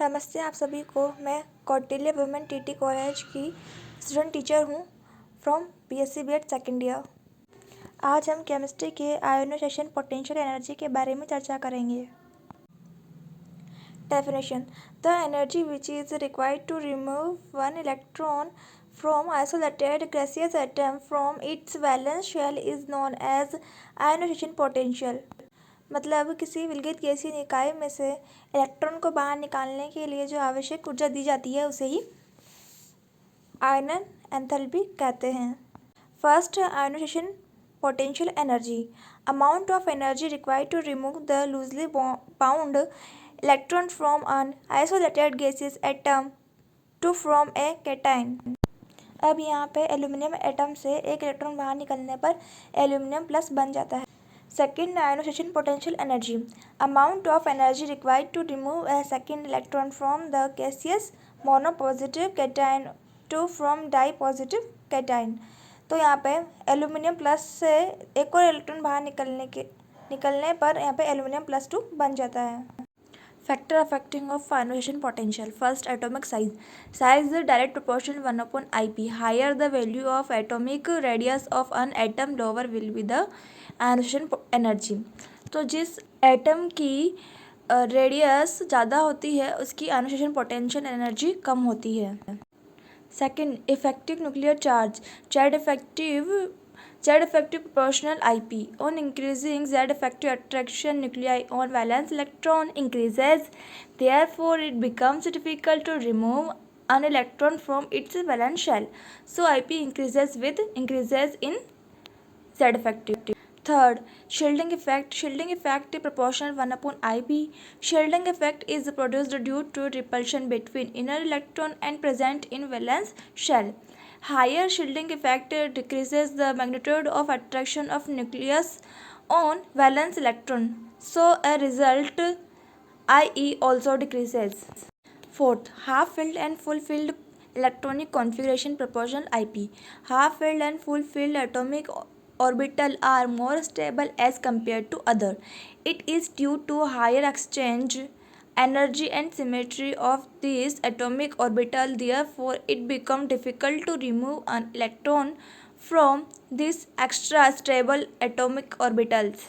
नमस्ते आप सभी को। मैं कौटिल्य वुमेन टीटी कॉलेज की स्टूडेंट टीचर हूँ from BSc BEd second year. आज हम केमिस्ट्री के आयोनाइजेशन पोटेंशियल एनर्जी के बारे में चर्चा करेंगे। Definition: the energy which is required to remove one electron from isolated gaseous atom from its valence shell is known as ionization potential। मतलब किसी विलगित गैसीय निकाय में से इलेक्ट्रॉन को बाहर निकालने के लिए जो आवश्यक ऊर्जा दी जाती है उसे ही आयनन एंथैल्पी कहते हैं। First, ionisation potential energy, amount of energy required to remove the loosely bound electron from an isolated gaseous atom to from a cation. अब यहाँ पे एल्यूमिनियम एटम से एक इलेक्ट्रॉन बाहर निकलने पर एल्यूमिनियम प्लस बन जाता है। Second, ionisation potential energy, amount of energy required to remove a second electron from the gaseous monopositive cation to from dipositive cation. तो यहाँ पे एल्यूमिनियम प्लस से एक और इलेक्ट्रॉन बाहर निकलने पर यहाँ पे एल्यूमिनियम प्लस 2 बन जाता है। Factor affecting of ionization potential. First, atomic size. Size is direct proportional 1/IP. Higher the value of atomic radius of an atom, lower will be the ionization energy. तो जिस एटम की radius ज़्यादा होती है उसकी आयोनाइजेशन पोटेंशियल एनर्जी कम होती है। Second, effective nuclear charge, Z effective proportional IP. On increasing Z effective attraction nuclei on valence electron increases, therefore it becomes difficult to remove an electron from its valence shell. So IP increases with increases in Z effective. Third, shielding effect. Shielding effect proportional 1/IP. Shielding effect is produced due to repulsion between inner electron and present in valence shell. Higher shielding effect decreases the magnitude of attraction of nucleus on valence electron, so a result IE also decreases. Fourth, half-filled and full-filled electronic configuration proportional IP. Half-filled and full-filled atomic orbital are more stable as compared to other. It is due to higher exchange energy and symmetry of these atomic orbital. Therefore it becomes difficult to remove an electron from these extra stable atomic orbitals.